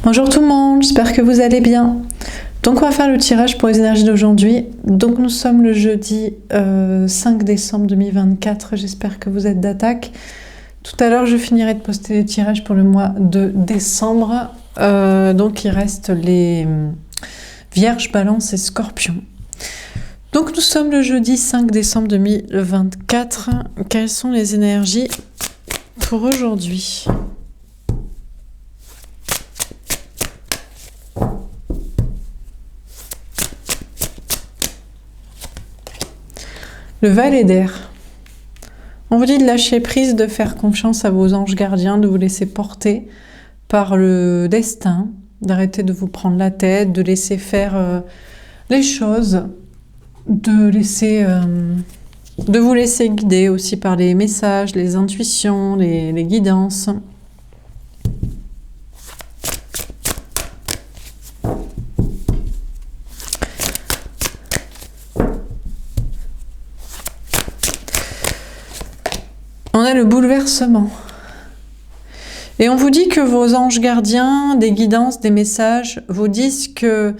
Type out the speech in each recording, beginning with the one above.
Bonjour tout le monde, j'espère que vous allez bien. Donc on va faire le tirage pour les énergies d'aujourd'hui. Donc nous sommes le jeudi 5 décembre 2024, j'espère que vous êtes d'attaque. Tout à l'heure je finirai de poster les tirages pour le mois de décembre. Donc il reste les Vierges, Balance et Scorpions. Donc nous sommes le jeudi 5 décembre 2024. Quelles sont les énergies pour aujourd'hui ? Le valet d'air. On vous dit de lâcher prise, de faire confiance à vos anges gardiens, de vous laisser porter par le destin, d'arrêter de vous prendre la tête, de laisser faire les choses, de vous laisser guider aussi par les messages, les intuitions, les guidances. On a le bouleversement. Et on vous dit que vos anges gardiens, des guidances, des messages, vous disent que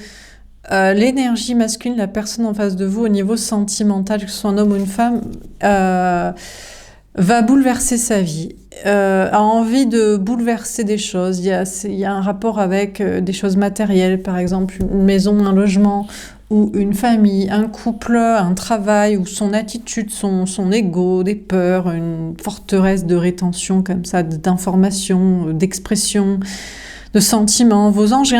l'énergie masculine, la personne en face de vous au niveau sentimental, que ce soit un homme ou une femme, va bouleverser sa vie, a envie de bouleverser des choses. Il y a un rapport avec des choses matérielles, par exemple une maison, un logement, ou une famille, un couple, un travail, ou son attitude, son ego, des peurs, une forteresse de rétention comme ça, d'informations, d'expressions, de sentiments. Vos anges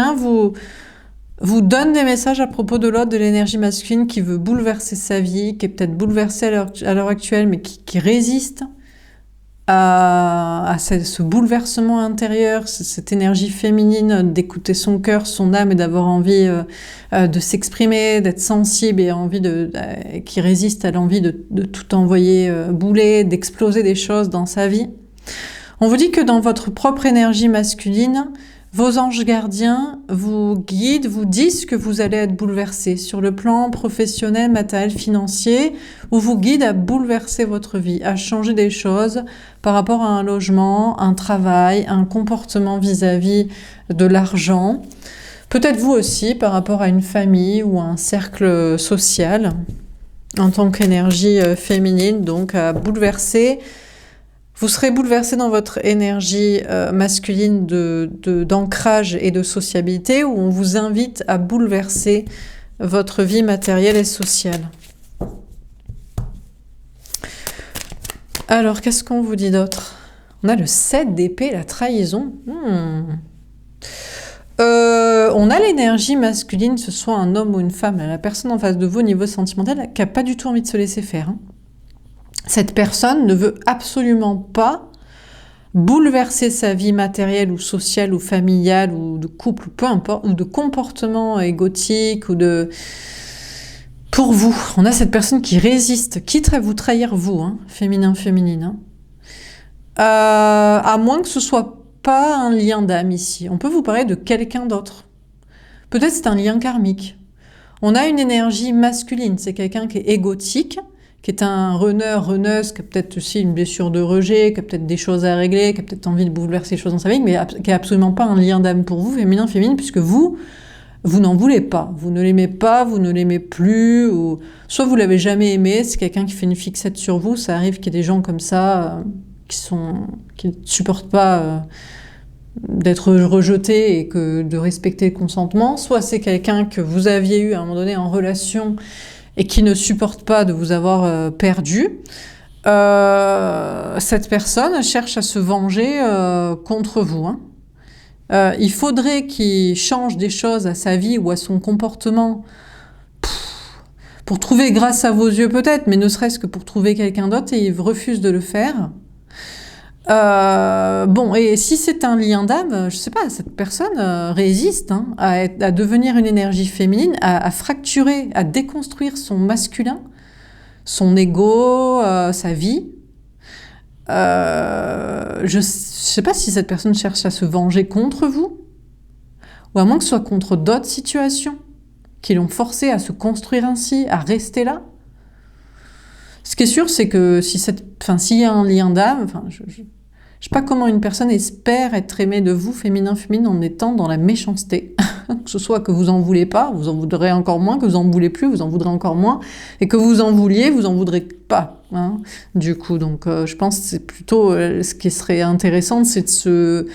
vous donnent des messages à propos de l'autre, de l'énergie masculine qui veut bouleverser sa vie, qui est peut-être bouleversée à l'heure actuelle, mais qui résiste à ce bouleversement intérieur, cette énergie féminine d'écouter son cœur, son âme et d'avoir envie de s'exprimer, d'être sensible et qui résiste à l'envie de tout envoyer bouler, d'exploser des choses dans sa vie. On vous dit que dans votre propre énergie masculine, vos anges gardiens vous guident, vous disent que vous allez être bouleversé sur le plan professionnel, matériel, financier, ou vous guident à bouleverser votre vie, à changer des choses par rapport à un logement, un travail, un comportement vis-à-vis de l'argent. Peut-être vous aussi par rapport à une famille ou à un cercle social, en tant qu'énergie féminine, donc à bouleverser. Vous serez bouleversé dans votre énergie masculine d'ancrage et de sociabilité, où on vous invite à bouleverser votre vie matérielle et sociale. Alors, qu'est-ce qu'on vous dit d'autre? On a le 7 d'épée, la trahison. On a l'énergie masculine, que ce soit un homme ou une femme, la personne en face de vous au niveau sentimental, qui n'a pas du tout envie de se laisser faire. Cette personne ne veut absolument pas bouleverser sa vie matérielle ou sociale ou familiale ou de couple, peu importe, ou de comportement égotique ou de... Pour vous, on a cette personne qui résiste, quitte à vous trahir vous, féminin, féminine. À moins que ce soit pas un lien d'âme ici. On peut vous parler de quelqu'un d'autre. Peut-être c'est un lien karmique. On a une énergie masculine, c'est quelqu'un qui est égotique, qui est un runneuse, qui a peut-être aussi une blessure de rejet, qui a peut-être des choses à régler, qui a peut-être envie de bouleverser les choses dans sa vie, mais qui n'a absolument pas un lien d'âme pour vous, féminin, féminine, puisque vous n'en voulez pas. Vous ne l'aimez pas, vous ne l'aimez plus, ou soit vous l'avez jamais aimé, c'est quelqu'un qui fait une fixette sur vous, ça arrive qu'il y ait des gens comme ça qui ne supportent pas d'être rejetés et de respecter le consentement, soit c'est quelqu'un que vous aviez eu à un moment donné en relation et qui ne supporte pas de vous avoir perdu. Cette personne cherche à se venger contre vous. Il faudrait qu'il change des choses à sa vie ou à son comportement pour trouver, grâce à vos yeux peut-être, mais ne serait-ce que pour trouver quelqu'un d'autre, et il refuse de le faire. Bon, et si c'est un lien d'âme, je sais pas, cette personne résiste à devenir une énergie féminine, à fracturer, à déconstruire son masculin, son ego, sa vie. Je sais pas si cette personne cherche à se venger contre vous, ou à moins que ce soit contre d'autres situations qui l'ont forcé à se construire ainsi, à rester là. Ce qui est sûr, c'est que s'il y a un lien d'âme, Je sais pas comment une personne espère être aimée de vous, féminin, féminine, en étant dans la méchanceté. Que ce soit que vous en voulez pas, vous en voudrez encore moins, que vous en voulez plus, vous en voudrez encore moins, et que vous en vouliez, vous en voudrez pas. Hein, du coup, donc je pense que c'est plutôt ce qui serait intéressant, c'est de se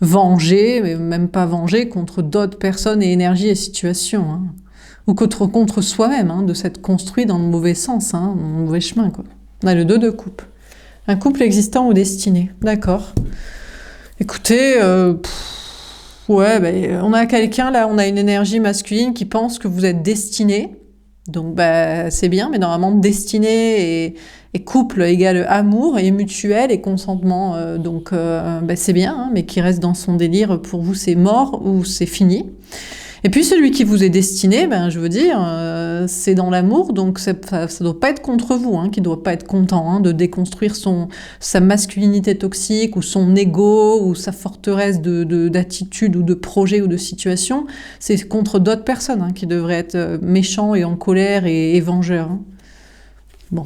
venger, mais même pas venger, contre d'autres personnes et énergies et situations. Hein, ou contre soi-même, hein, de s'être construit dans le mauvais sens, hein, dans le mauvais chemin, quoi. On a le 2 de coupe. Un couple existant ou destiné. D'accord. Écoutez, ouais, ben, on a quelqu'un, là, on a une énergie masculine qui pense que vous êtes destiné. Donc, bah, c'est bien, mais normalement, destiné et couple égale amour et mutuel et consentement. Donc, bah, c'est bien, hein, mais qui reste dans son délire, pour vous, c'est mort ou c'est fini. Et puis celui qui vous est destiné, ben, je veux dire, c'est dans l'amour, donc ça doit pas être contre vous, hein, qui doit pas être content, hein, de déconstruire sa masculinité toxique ou son ego ou sa forteresse d'attitude ou de projet ou de situation. C'est contre d'autres personnes, hein, qui devraient être méchants et en colère et vengeurs. Hein. Bon.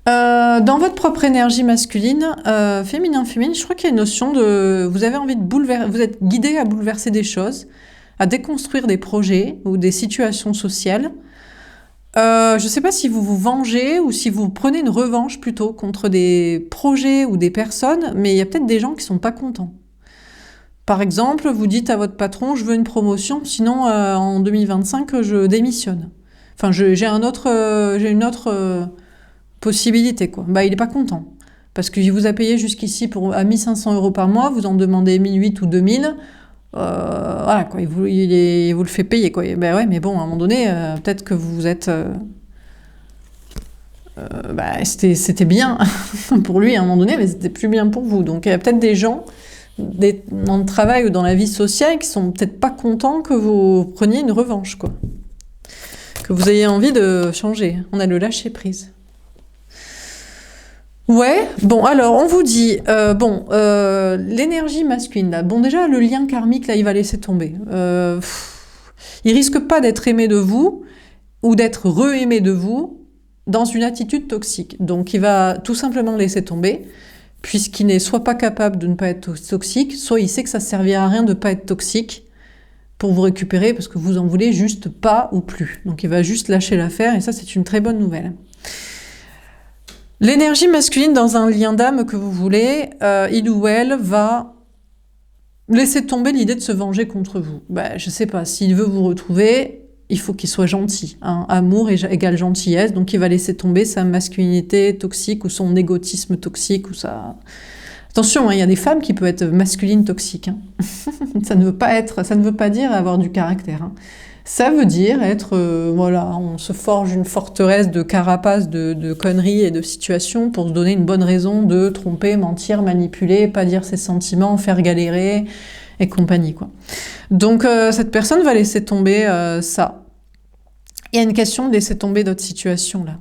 Dans votre propre énergie masculine, féminin, je crois qu'il y a une notion de... Vous avez envie de vous êtes guidé à bouleverser des choses, à déconstruire des projets ou des situations sociales. Je ne sais pas si vous vous vengez ou si vous prenez une revanche plutôt contre des projets ou des personnes, mais il y a peut-être des gens qui sont pas contents. Par exemple, vous dites à votre patron, je veux une promotion, sinon en 2025, je démissionne. Enfin, j'ai une autre possibilité, quoi. Bah, il est pas content. Parce qu'il vous a payé jusqu'ici à 1 500 € par mois, vous en demandez 1 800 ou 2 000. Voilà, quoi. Il vous le fait payer, quoi. Ben ouais, mais bon, à un moment donné, peut-être que vous êtes... bah, c'était bien pour lui à un moment donné, mais c'était plus bien pour vous. Donc il y a peut-être des gens dans le travail ou dans la vie sociale qui sont peut-être pas contents que vous preniez une revanche, quoi. Que vous ayez envie de changer. On a le lâcher prise. Ouais, bon, alors on vous dit, l'énergie masculine, là, bon, déjà le lien karmique, là, il va laisser tomber. Il risque pas d'être aimé de vous ou d'être re-aimé de vous dans une attitude toxique. Donc il va tout simplement laisser tomber, puisqu'il n'est soit pas capable de ne pas être toxique, soit il sait que ça servira à rien de pas être toxique pour vous récupérer, parce que vous en voulez juste pas ou plus. Donc il va juste lâcher l'affaire, et ça c'est une très bonne nouvelle. L'énergie masculine dans un lien d'âme que vous voulez, il ou elle va laisser tomber l'idée de se venger contre vous. Bah, je sais pas, s'il veut vous retrouver, il faut qu'il soit gentil. Hein. Amour égale gentillesse, donc il va laisser tomber sa masculinité toxique ou son égotisme toxique ou sa... Attention, hein, il y a des femmes qui peuvent être masculines toxiques. Hein. Ça ne veut pas dire avoir du caractère. Hein. Ça veut dire être, voilà, on se forge une forteresse de carapace, de conneries et de situations pour se donner une bonne raison de tromper, mentir, manipuler, pas dire ses sentiments, faire galérer et compagnie, quoi. Donc cette personne va laisser tomber ça. Il y a une question de laisser tomber d'autres situations, là.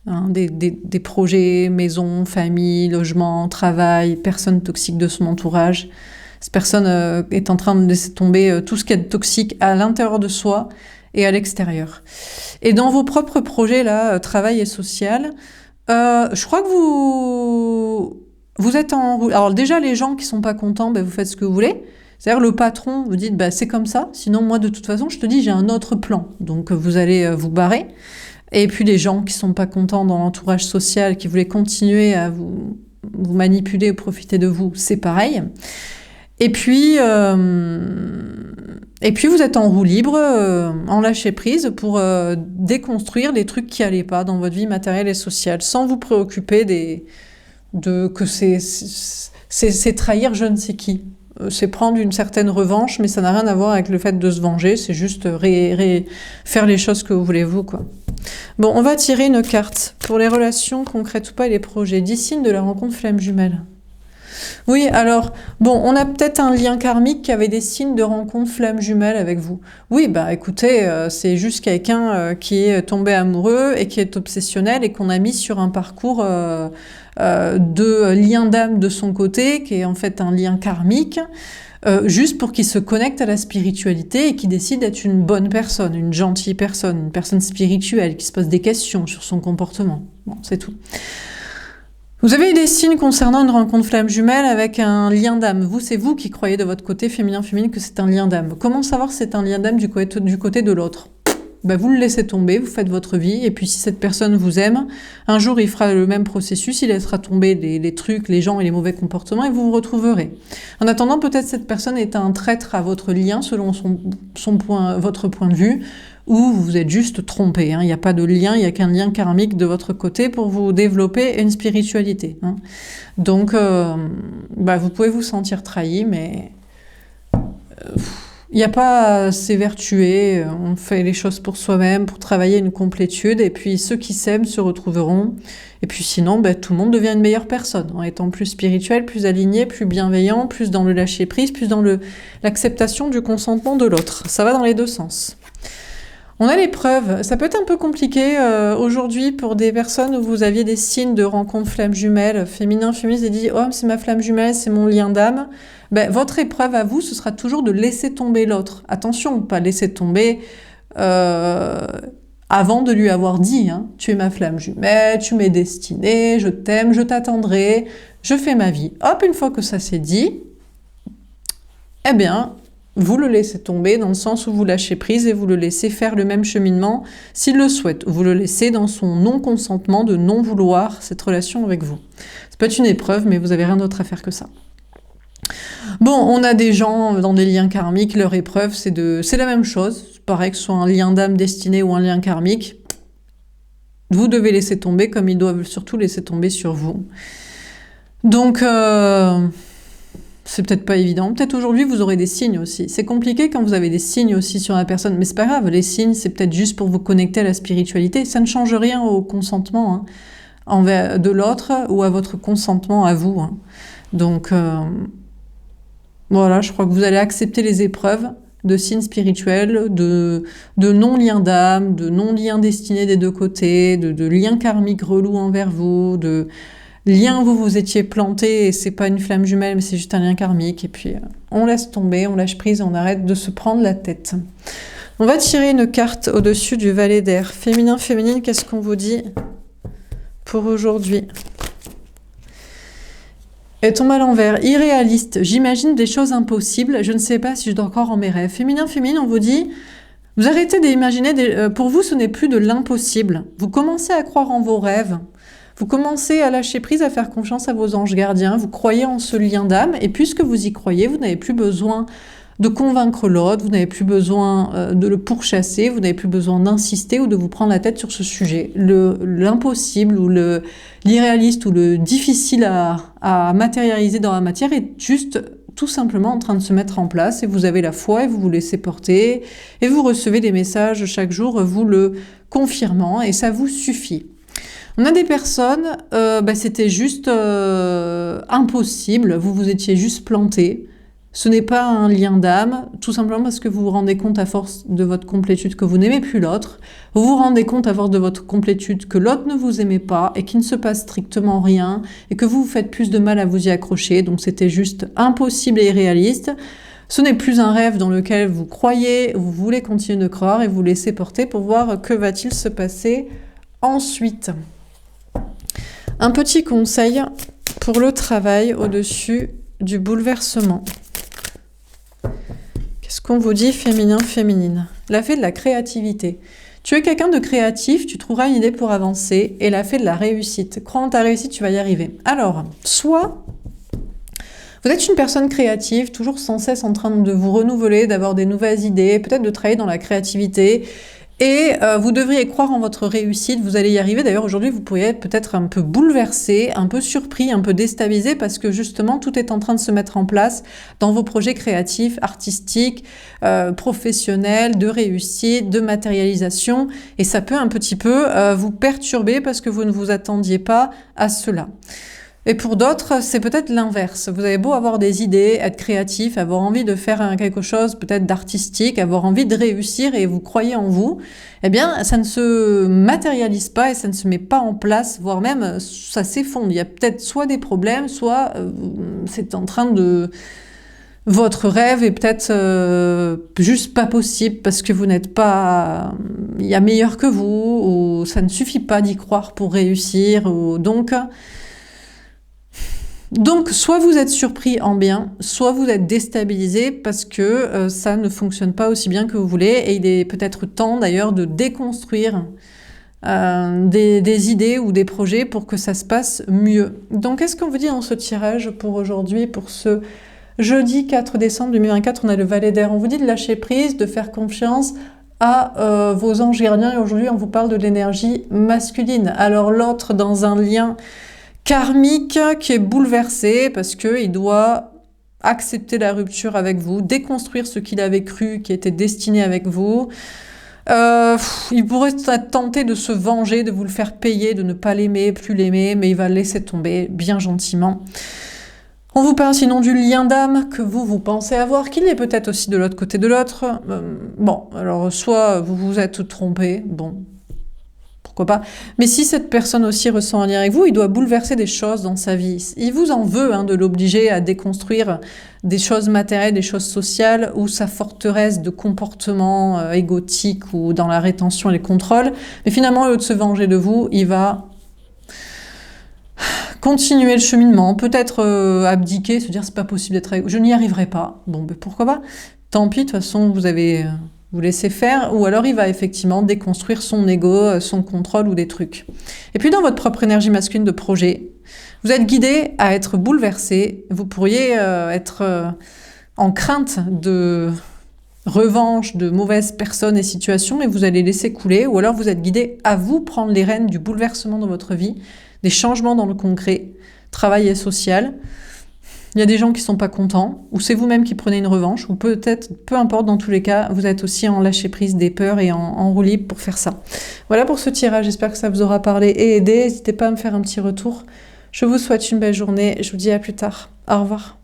Hein, des projets, maison, famille, logement, travail, personnes toxiques de son entourage. Cette personne est en train de laisser tomber tout ce qu'il y a de toxique à l'intérieur de soi et à l'extérieur. Et dans vos propres projets, là, travail et social, je crois que vous êtes en... Alors déjà, les gens qui sont pas contents, ben, vous faites ce que vous voulez. C'est-à-dire le patron, vous dites, bah, c'est comme ça, sinon moi, de toute façon, je te dis, j'ai un autre plan. Donc vous allez vous barrer. Et puis les gens qui sont pas contents dans l'entourage social, qui voulaient continuer à vous manipuler ou profiter de vous, c'est pareil. Et puis vous êtes en roue libre, en lâcher prise pour déconstruire les trucs qui allaient pas dans votre vie matérielle et sociale, sans vous préoccuper que c'est trahir je ne sais qui. C'est prendre une certaine revanche, mais ça n'a rien à voir avec le fait de se venger, c'est juste faire les choses que vous voulez vous, quoi. Bon, on va tirer une carte pour les relations concrètes ou pas et les projets. 10 signes de la rencontre flamme jumelle. Oui, alors, bon, on a peut-être un lien karmique qui avait des signes de rencontre flamme jumelle avec vous. Oui, bah écoutez, c'est juste quelqu'un qui est tombé amoureux et qui est obsessionnel et qu'on a mis sur un parcours de lien d'âme de son côté, qui est en fait un lien karmique, juste pour qu'il se connecte à la spiritualité et qu'il décide d'être une bonne personne, une gentille personne, une personne spirituelle, qui se pose des questions sur son comportement. Bon, c'est tout. Vous avez eu des signes concernant une rencontre flamme jumelle avec un lien d'âme. Vous, c'est vous qui croyez de votre côté féminin-féminine que c'est un lien d'âme. Comment savoir si c'est un lien d'âme du côté de l'autre? Vous le laissez tomber, vous faites votre vie, et puis si cette personne vous aime, un jour il fera le même processus, il laissera tomber les trucs, les gens et les mauvais comportements, et vous vous retrouverez. En attendant, peut-être cette personne est un traître à votre lien, selon votre point de vue, ou vous êtes juste trompé. Il n'y a pas de lien, il n'y a qu'un lien karmique de votre côté pour vous développer une spiritualité. Donc, vous pouvez vous sentir trahi, mais... il n'y a pas à s'évertuer, on fait les choses pour soi-même, pour travailler une complétude, et puis ceux qui s'aiment se retrouveront. Et puis sinon, tout le monde devient une meilleure personne, en étant plus spirituel, plus aligné, plus bienveillant, plus dans le lâcher-prise, plus dans l'acceptation du consentement de l'autre. Ça va dans les deux sens. On a les preuves. Ça peut être un peu compliqué aujourd'hui pour des personnes où vous aviez des signes de rencontre flamme jumelle, féminin, féministe, et dit « Oh, c'est ma flamme jumelle, c'est mon lien d'âme ». Votre épreuve à vous, ce sera toujours de laisser tomber l'autre. Attention, pas laisser tomber avant de lui avoir dit « Tu es ma flamme jumelle, tu m'es destinée, je t'aime, je t'attendrai, je fais ma vie ». Hop, une fois que ça s'est dit, vous le laissez tomber dans le sens où vous lâchez prise et vous le laissez faire le même cheminement s'il le souhaite. Vous le laissez dans son non-consentement de non-vouloir cette relation avec vous. Ça peut être une épreuve, mais vous n'avez rien d'autre à faire que ça. Bon, on a des gens dans des liens karmiques, leur épreuve, c'est la même chose. C'est pareil que ce soit un lien d'âme destiné ou un lien karmique. Vous devez laisser tomber comme ils doivent surtout laisser tomber sur vous. Donc... c'est peut-être pas évident. Peut-être aujourd'hui, vous aurez des signes aussi. C'est compliqué quand vous avez des signes aussi sur la personne, mais c'est pas grave. Les signes, c'est peut-être juste pour vous connecter à la spiritualité. Ça ne change rien au consentement envers de l'autre ou à votre consentement à vous. Donc, voilà, je crois que vous allez accepter les épreuves de signes spirituels, de non-lien d'âme, de non-lien destiné des deux côtés, de liens karmiques relous envers vous, de... lien où vous vous étiez planté et c'est pas une flamme jumelle mais c'est juste un lien karmique et puis on laisse tomber, on lâche prise et on arrête de se prendre la tête. On va tirer une carte au-dessus du valet d'air. Féminin, féminine, qu'est-ce qu'on vous dit pour aujourd'hui? Elle tombe à l'envers. Irréaliste. J'imagine des choses impossibles. Je ne sais pas si je dors encore en mes rêves. Féminin, féminine, on vous dit... vous arrêtez d'imaginer... pour vous, ce n'est plus de l'impossible. Vous commencez à croire en vos rêves. Vous commencez à lâcher prise, à faire confiance à vos anges gardiens, vous croyez en ce lien d'âme, et puisque vous y croyez, vous n'avez plus besoin de convaincre l'autre, vous n'avez plus besoin de le pourchasser, vous n'avez plus besoin d'insister ou de vous prendre la tête sur ce sujet. L'impossible ou l'irréaliste ou le difficile à matérialiser dans la matière est juste tout simplement en train de se mettre en place, et vous avez la foi et vous vous laissez porter, et vous recevez des messages chaque jour vous le confirmant, et ça vous suffit. On a des personnes, c'était juste impossible, vous vous étiez juste planté. Ce n'est pas un lien d'âme, tout simplement parce que vous vous rendez compte à force de votre complétude que vous n'aimez plus l'autre. Vous vous rendez compte à force de votre complétude que l'autre ne vous aimait pas et qu'il ne se passe strictement rien et que vous vous faites plus de mal à vous y accrocher. Donc c'était juste impossible et irréaliste. Ce n'est plus un rêve dans lequel vous croyez, vous voulez continuer de croire et vous laissez porter pour voir que va-t-il se passer ensuite. Un petit conseil pour le travail au-dessus du bouleversement. Qu'est-ce qu'on vous dit, féminin, féminine? La fée de la créativité. Tu es quelqu'un de créatif, tu trouveras une idée pour avancer, et la fée de la réussite. Crois en ta réussite, tu vas y arriver. Alors, soit vous êtes une personne créative, toujours sans cesse en train de vous renouveler, d'avoir des nouvelles idées, peut-être de travailler dans la créativité, et vous devriez croire en votre réussite, vous allez y arriver. D'ailleurs, aujourd'hui, vous pourriez être peut-être un peu bouleversé, un peu surpris, un peu déstabilisé, parce que justement, tout est en train de se mettre en place dans vos projets créatifs, artistiques, professionnels, de réussite, de matérialisation, et ça peut un petit peu vous perturber parce que vous ne vous attendiez pas à cela. Et pour d'autres, c'est peut-être l'inverse. Vous avez beau avoir des idées, être créatif, avoir envie de faire quelque chose peut-être d'artistique, avoir envie de réussir et vous croyez en vous, eh bien, ça ne se matérialise pas et ça ne se met pas en place, voire même ça s'effondre. Il y a peut-être soit des problèmes, soit c'est en train de... votre rêve est peut-être juste pas possible parce que vous n'êtes pas... il y a meilleur que vous, ou ça ne suffit pas d'y croire pour réussir, ou donc... Donc, soit vous êtes surpris en bien, soit vous êtes déstabilisé parce que ça ne fonctionne pas aussi bien que vous voulez. Et il est peut-être temps d'ailleurs de déconstruire des idées ou des projets pour que ça se passe mieux. Donc, qu'est-ce qu'on vous dit dans ce tirage pour aujourd'hui, pour ce jeudi 4 décembre 2024? On a le Valet d'air. On vous dit de lâcher prise, de faire confiance à vos anges gardiens. Et aujourd'hui, on vous parle de l'énergie masculine. Alors, l'autre dans un lien karmique qui est bouleversé parce qu'il doit accepter la rupture avec vous, déconstruire ce qu'il avait cru qui était destiné avec vous. Il pourrait être tenté de se venger, de vous le faire payer, de ne pas l'aimer, plus l'aimer, mais il va le laisser tomber bien gentiment. On vous parle sinon du lien d'âme que vous pensez avoir, qu'il est peut-être aussi de l'autre côté de l'autre. Bon, alors soit vous vous êtes trompé, bon, pourquoi pas. Mais si cette personne aussi ressent un lien avec vous, il doit bouleverser des choses dans sa vie. Il vous en veut de l'obliger à déconstruire des choses matérielles, des choses sociales, ou sa forteresse de comportement égotique ou dans la rétention et le contrôle. Mais finalement, au lieu de se venger de vous, il va continuer le cheminement, peut-être abdiquer, se dire c'est pas possible d'être avec vous, je n'y arriverai pas. Bon, ben pourquoi pas. Tant pis, de toute façon, vous laissez faire, ou alors il va effectivement déconstruire son ego, son contrôle ou des trucs. Et puis dans votre propre énergie masculine de projet, vous êtes guidé à être bouleversé, vous pourriez être en crainte de revanche de mauvaises personnes et situations, mais vous allez laisser couler, ou alors vous êtes guidé à vous prendre les rênes du bouleversement dans votre vie, des changements dans le concret, travail et social. Il y a des gens qui sont pas contents, ou c'est vous-même qui prenez une revanche, ou peut-être, peu importe, dans tous les cas, vous êtes aussi en lâcher-prise des peurs et en roue libre pour faire ça. Voilà pour ce tirage, j'espère que ça vous aura parlé et aidé. N'hésitez pas à me faire un petit retour. Je vous souhaite une belle journée, je vous dis à plus tard. Au revoir.